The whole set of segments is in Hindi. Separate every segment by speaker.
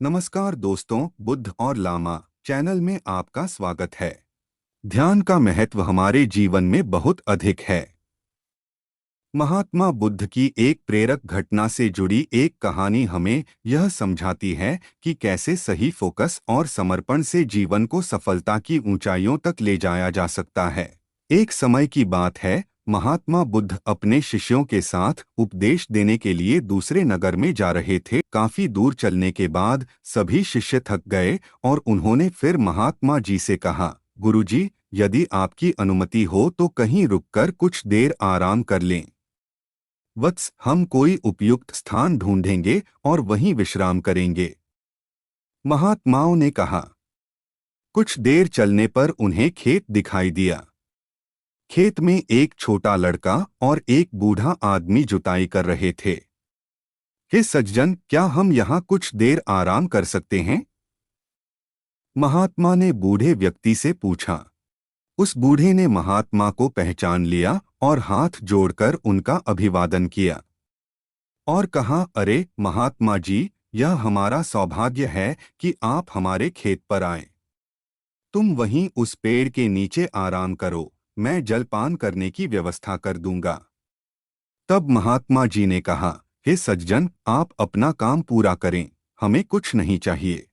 Speaker 1: नमस्कार दोस्तों, बुद्ध और लामा चैनल में आपका स्वागत है। ध्यान का महत्व हमारे जीवन में बहुत अधिक है। महात्मा बुद्ध की एक प्रेरक घटना से जुड़ी एक कहानी हमें यह समझाती है कि कैसे सही फोकस और समर्पण से जीवन को सफलता की ऊंचाइयों तक ले जाया जा सकता है। एक समय की बात है, महात्मा बुद्ध अपने शिष्यों के साथ उपदेश देने के लिए दूसरे नगर में जा रहे थे। काफी दूर चलने के बाद सभी शिष्य थक गए और उन्होंने फिर महात्मा जी से कहा, गुरुजी, यदि आपकी अनुमति हो तो कहीं रुककर कुछ देर आराम कर लें। वत्स, हम कोई उपयुक्त स्थान ढूंढेंगे और वहीं विश्राम करेंगे। महात्माओं ने कहा। कुछ देर चलने पर उन्हें खेत दिखाई दिया। खेत में एक छोटा लड़का और एक बूढ़ा आदमी जुताई कर रहे थे। हे सज्जन, क्या हम यहाँ कुछ देर आराम कर सकते हैं? महात्मा ने बूढ़े व्यक्ति से पूछा। उस बूढ़े ने महात्मा को पहचान लिया और हाथ जोड़कर उनका अभिवादन किया और कहा, अरे महात्मा जी, यह हमारा सौभाग्य है कि आप हमारे खेत पर आए। तुम वहीं उस पेड़ के नीचे आराम करो, मैं जलपान करने की व्यवस्था कर दूंगा। तब महात्मा जी ने कहा, हे सज्जन, आप अपना काम पूरा करें, हमें कुछ नहीं चाहिए।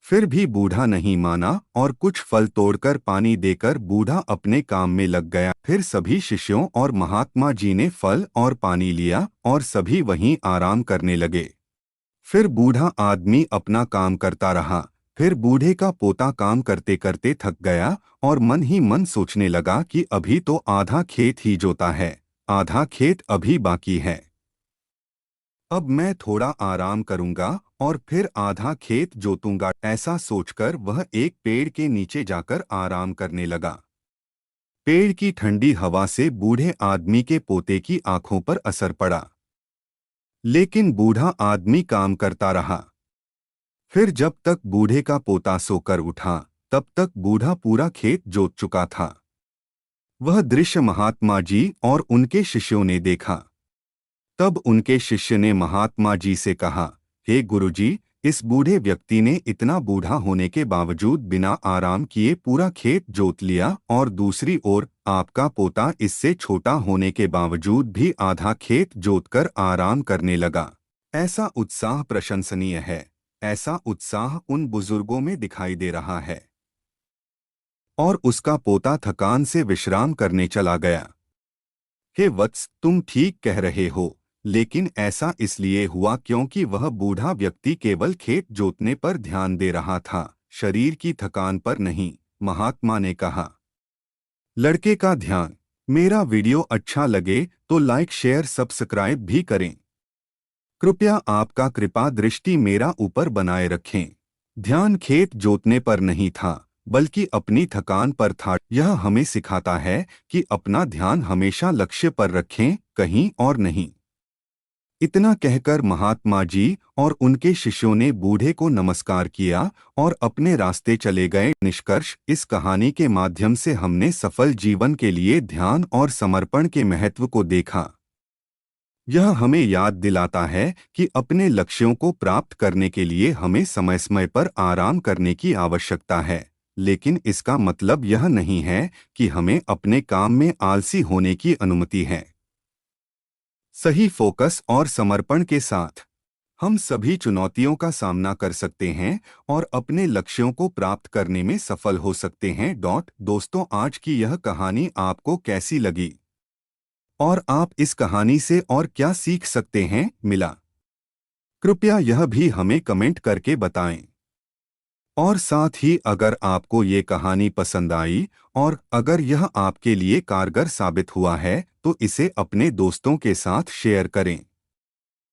Speaker 1: फिर भी बूढ़ा नहीं माना और कुछ फल तोड़कर पानी देकर बूढ़ा अपने काम में लग गया। फिर सभी शिष्यों और महात्मा जी ने फल और पानी लिया और सभी वहीं आराम करने लगे। फिर बूढ़ा आदमी अपना काम करता रहा। फिर बूढ़े का पोता काम करते करते थक गया और मन ही मन सोचने लगा कि अभी तो आधा खेत ही जोता है, आधा खेत अभी बाकी है। अब मैं थोड़ा आराम करूंगा और फिर आधा खेत जोतूंगा। ऐसा सोचकर वह एक पेड़ के नीचे जाकर आराम करने लगा। पेड़ की ठंडी हवा से बूढ़े आदमी के पोते की आंखों पर असर पड़ा, लेकिन बूढ़ा आदमी काम करता रहा। फिर जब तक बूढ़े का पोता सोकर उठा, तब तक बूढ़ा पूरा खेत जोत चुका था। वह दृश्य महात्मा जी और उनके शिष्यों ने देखा। तब उनके शिष्य ने महात्मा जी से कहा, हे गुरुजी, इस बूढ़े व्यक्ति ने इतना बूढ़ा होने के बावजूद बिना आराम किए पूरा खेत जोत लिया और दूसरी ओर आपका पोता इससे छोटा होने के बावजूद भी आधा खेत जोतकर आराम करने लगा। ऐसा उत्साह प्रशंसनीय है। ऐसा उत्साह उन बुजुर्गों में दिखाई दे रहा है। और उसका पोता थकान से विश्राम करने चला गया। हे वत्स, तुम ठीक कह रहे हो, लेकिन ऐसा इसलिए हुआ क्योंकि वह बूढ़ा व्यक्ति केवल खेत जोतने पर ध्यान दे रहा था, शरीर की थकान पर नहीं। महात्मा ने कहा। लड़के का ध्यान। मेरा वीडियो अच्छा लगे तो लाइक, शेयर, सब्सक्राइब भी करें। कृपया आपका कृपा दृष्टि मेरा ऊपर बनाए रखें। ध्यान खेत जोतने पर नहीं था, बल्कि अपनी थकान पर था। यह हमें सिखाता है कि अपना ध्यान हमेशा लक्ष्य पर रखें, कहीं और नहीं। इतना कहकर महात्मा जी और उनके शिष्यों ने बूढ़े को नमस्कार किया और अपने रास्ते चले गए। निष्कर्ष, इस कहानी के माध्यम से हमने सफल जीवन के लिए ध्यान और समर्पण के महत्व को देखा। यह हमें याद दिलाता है कि अपने लक्ष्यों को प्राप्त करने के लिए हमें समय समय पर आराम करने की आवश्यकता है, लेकिन इसका मतलब यह नहीं है कि हमें अपने काम में आलसी होने की अनुमति है। सही फोकस और समर्पण के साथ हम सभी चुनौतियों का सामना कर सकते हैं और अपने लक्ष्यों को प्राप्त करने में सफल हो सकते हैं। दोस्तों, आज की यह कहानी आपको कैसी लगी और आप इस कहानी से और क्या सीख सकते हैं? कृपया यह भी हमें कमेंट करके बताएं। और साथ ही अगर आपको ये कहानी पसंद आई और अगर यह आपके लिए कारगर साबित हुआ है तो इसे अपने दोस्तों के साथ शेयर करें।